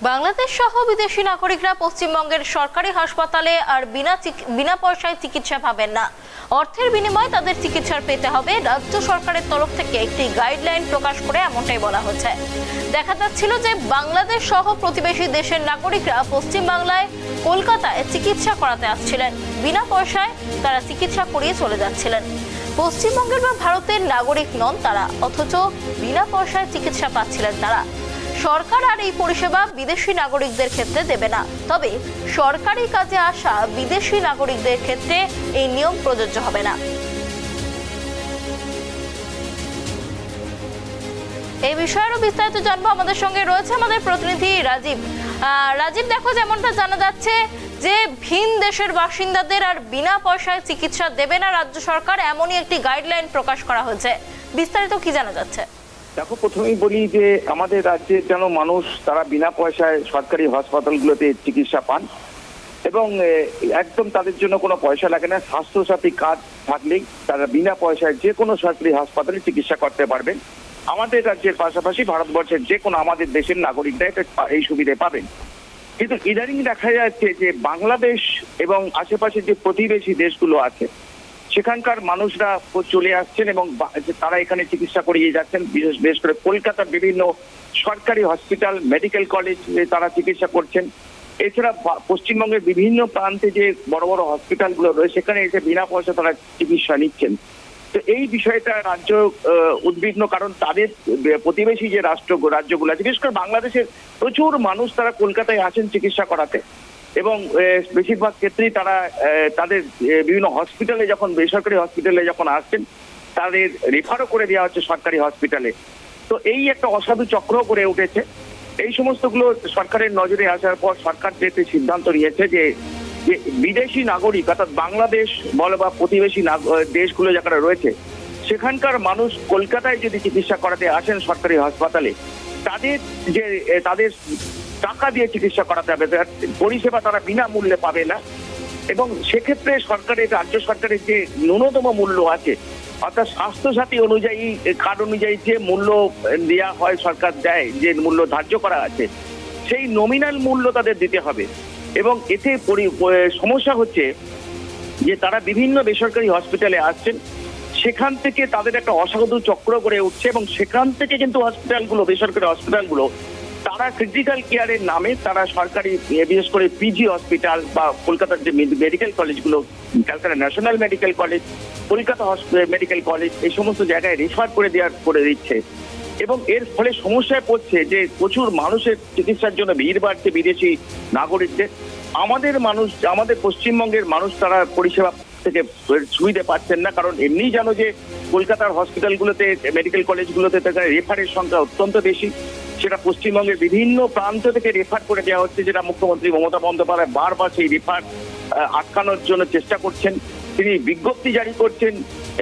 বাংলাদেশ সহ বিদেশি নাগরিকরা পশ্চিমবঙ্গের সরকারি হাসপাতালে আর বিনা পয়সায় চিকিৎসা পাবেন না। অর্থের বিনিময়ে তাদের চিকিৎসা পেতে হবে। রাজ্য সরকারের তরফ থেকে একটি গাইডলাইন প্রকাশ করে এমনটাই বলা হচ্ছে। দেখা যাচ্ছিল যে বাংলাদেশ সহ প্রতিবেশী দেশের নাগরিকরা পশ্চিমবাংলায় কলকাতায় চিকিৎসা করাতে আসছিলেন, বিনা পয়সায় তারা চিকিৎসা করিয়ে চলে যাচ্ছিলেন। পশ্চিমবঙ্গের বা ভারতের নাগরিক নন তারা, অথচ বিনা পয়সায় চিকিৎসা পাচ্ছিলেন তারা। সরকার আর এই পরিষেবা বিদেশি নাগরিকদের ক্ষেত্রে দেবে না, তবে সরকারি কাজে আসা বিদেশি নাগরিকদের ক্ষেত্রে এই নিয়ম প্রযোজ্য হবে না। এই বিষয়েরও বিস্তারিত জানবো। আমাদের সঙ্গে রয়েছে আমাদের প্রতিনিধি রাজীব। রাজীব, দেখো যেমনটা জানা যাচ্ছে যে ভিন দেশের বাসিন্দাদের আর বিনা পয়সায় চিকিৎসা দেবে না রাজ্য সরকার, এমনই একটি গাইডলাইন প্রকাশ করা হয়েছে। বিস্তারিত কি জানা যাচ্ছে? দেখো, প্রথমেই বলি যে আমাদের রাজ্যের যেন মানুষ তারা বিনা পয়সায় সরকারি হাসপাতালগুলোতে চিকিৎসা পান এবং একদম তাদের জন্য কোনো পয়সা লাগে না। স্বাস্থ্যসাথী কার্ড থাকলেই তারা বিনা পয়সায় যে কোনো সরকারি হাসপাতালে চিকিৎসা করতে পারবেন। আমাদের রাজ্যের পাশাপাশি ভারতবর্ষের যে কোনো আমাদের দেশের নাগরিকরা এই সুবিধা পাবেন। কিন্তু ইদানিং দেখা যাচ্ছে যে বাংলাদেশ এবং আশেপাশের যে প্রতিবেশী দেশগুলো আছে সেখানকার মানুষরা চলে আসছেন এবং তারা এখানে চিকিৎসা করিয়ে যাচ্ছেন। বিশেষ করে কলকাতার বিভিন্ন সরকারি হসপিটাল, মেডিকেল কলেজে তারা চিকিৎসা করছেন। এছাড়া পশ্চিমবঙ্গের বিভিন্ন প্রান্তে যে বড় বড় হসপিটালগুলো রয়েছে সেখানে এসে বিনা পয়সা তারা চিকিৎসা নিচ্ছেন। তো এই বিষয়টা রাজ্য উদ্বিগ্ন, কারণ তাদের প্রতিবেশী যে রাজ্যগুলো আছে, বিশেষ করে বাংলাদেশের প্রচুর মানুষ তারা কলকাতায় আসেন চিকিৎসা করাতে এবং বেশিরভাগ ক্ষেত্রেই তারা তাদের বিভিন্ন হসপিটালে যখন বেসরকারি হসপিটালে যখন আসছেন তাদের রেফারও করে দেওয়া হচ্ছে সরকারি হসপিটালে। তো এই একটা অসাধু চক্র করে উঠেছে। এই সমস্তগুলো সরকারের নজরে আসার পর সরকার যেতে সিদ্ধান্ত নিয়েছে যে বিদেশি নাগরিক অর্থাৎ বাংলাদেশ বলো বা প্রতিবেশী দেশগুলো যেখানে রয়েছে সেখানকার মানুষ কলকাতায় যদি চিকিৎসা করাতে আসেন সরকারি হাসপাতালে, তাদের টাকা দিয়ে চিকিৎসা করাতে হবে, পরিষেবা তারা বিনামূল্যে পাবে না। এবং সেক্ষেত্রে রাজ্য সরকারের যে ন্যূনতম মূল্য আছে অর্থাৎ স্বাস্থ্যসাথী অনুযায়ী কার্ড অনুযায়ী যে মূল্য দেওয়া হয়, সরকার দেয় যে মূল্য ধার্য করা আছে সেই নমিনাল মূল্য তাদের দিতে হবে। এবং এতে সমস্যা হচ্ছে যে তারা বিভিন্ন বেসরকারি হসপিটালে আসছেন, সেখান থেকে তাদের একটা অসাধু চক্র গড়ে উঠছে এবং সেখান থেকে কিন্তু বেসরকারি হসপিটালগুলো তারা ক্রিটিক্যাল কেয়ারের নামে তারা সরকারি বিশেষ করে পিজি হসপিটাল বা কলকাতার যে মেডিকেল কলেজগুলো, Calcutta national medical college, Kolkata medical college, এই সমস্ত জায়গায় রেফার করে দিচ্ছে। এবং এর ফলে সমস্যায় পড়ছে যে প্রচুর মানুষের চিকিৎসার জন্য ভিড় বাড়ছে বিদেশি নাগরিকদের। আমাদের পশ্চিমবঙ্গের মানুষ তারা পরিষেবা থেকে সুবিধা পাচ্ছেন না, কারণ এমনি জানো যে কলকাতার হসপিটালগুলোতে মেডিকেল কলেজগুলোতে রেফারের সংখ্যা অত্যন্ত বেশি। সেটা পশ্চিমবঙ্গের বিভিন্ন প্রান্ত থেকে রেফার করে দেওয়া হচ্ছে, যেটা মুখ্যমন্ত্রী মমতা বন্দ্যোপাধ্যায় বারবার সেই রেফার আটকানোর জন্য চেষ্টা করছেন। তিনি বিজ্ঞপ্তি জারি করছেন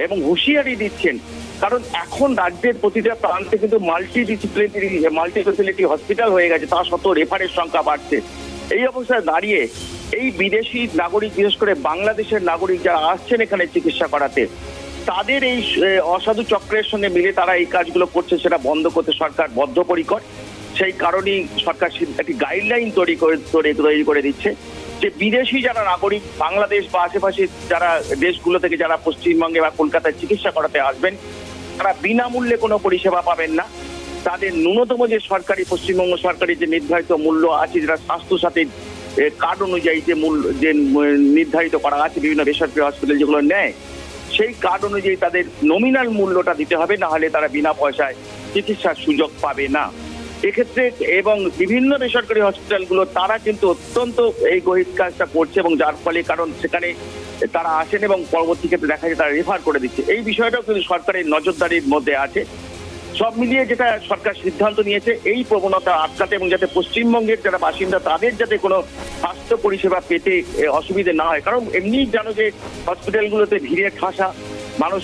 এবং হুঁশিয়ারি দিচ্ছেন, কারণ এখন রাজ্যের প্রতিটা প্রান্তে কিন্তু মাল্টি হসপিটাল হয়ে গেছে, তা সত্ত্বেও রেফারের সংখ্যা বাড়ছে। এই অবস্থায় দাঁড়িয়ে এই বিদেশি নাগরিক বিশেষ করে বাংলাদেশের নাগরিক যারা আসছেন এখানে চিকিৎসা করাতে, তাদের এই অসাধু চক্রের সঙ্গে মিলে তারা এই কাজগুলো করছে, সেটা বন্ধ করতে সরকার বদ্ধপরিকর। সেই কারণেই সরকার একটি গাইডলাইন তৈরি করে দিচ্ছে যে বিদেশি যারা নাগরিক বাংলাদেশ বা আশেপাশে যারা দেশগুলো থেকে যারা পশ্চিমবঙ্গে বা কলকাতায় চিকিৎসা করাতে আসবেন তারা বিনামূল্যে কোনো পরিষেবা পাবেন না। তাদের ন্যূনতম যে পশ্চিমবঙ্গ সরকারি যে নির্ধারিত মূল্য আছে, যেটা স্বাস্থ্যসাথী কার্ড অনুযায়ী যে নির্ধারিত করা আছে বিভিন্ন বেসরকারি হসপিটাল যেগুলো নেয়, সেই কার্ড অনুযায়ী তাদের নমিনাল মূল্যটা দিতে হবে, না হলে তারা বিনা পয়সায় চিকিৎসার সুযোগ পাবে না। এক্ষেত্রে এবং বিভিন্ন বেসরকারি হসপিটালগুলো তারা কিন্তু অত্যন্ত এই গহীন কাজটা করছে এবং যার ফলে কারণ সেখানে তারা আসেন এবং পরবর্তী ক্ষেত্রে দেখা যায় তারা রেফার করে দিচ্ছে। এই বিষয়টাও কিন্তু সরকারের নজরদারির মধ্যে আছে। সব মিলিয়ে যেটা সরকার সিদ্ধান্ত নিয়েছে এই প্রবণতা আটকাতে এবং যাতে পশ্চিমবঙ্গের যারা বাসিন্দা তাদের যাতে কোনো স্বাস্থ্য পরিষেবা পেতে অসুবিধে না হয়, কারণ এমনি জানো যে হসপিটালগুলোতে ভিড়ে ঠাসা, মানুষ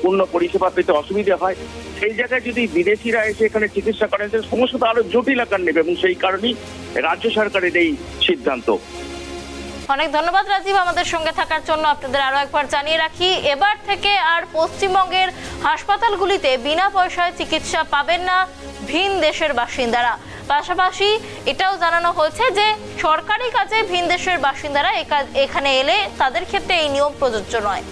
পূর্ণ পরিষেবা পেতে অসুবিধে হয়। সেই জায়গায় যদি বিদেশিরা এসে এখানে চিকিৎসা করেন সমস্যাটা আরো জটিল আকার নেবে এবং সেই কারণেই রাজ্য সরকারের এই সিদ্ধান্ত। অনেক ধন্যবাদ রাজীব আমাদের সঙ্গে থাকার জন্য। আপনাদের আরো একবার জানিয়ে রাখি, এবার থেকে আর পশ্চিমবঙ্গের হাসপাতালগুলিতে বিনা পয়সায় চিকিৎসা পাবেন না ভিন দেশের বাসিন্দারা। পাশাপাশি এটাও জানানো হয়েছে যে সরকারি কাজে ভিন দেশের বাসিন্দারা এখানে এলে তাদের ক্ষেত্রে এই নিয়ম প্রযোজ্য নয়।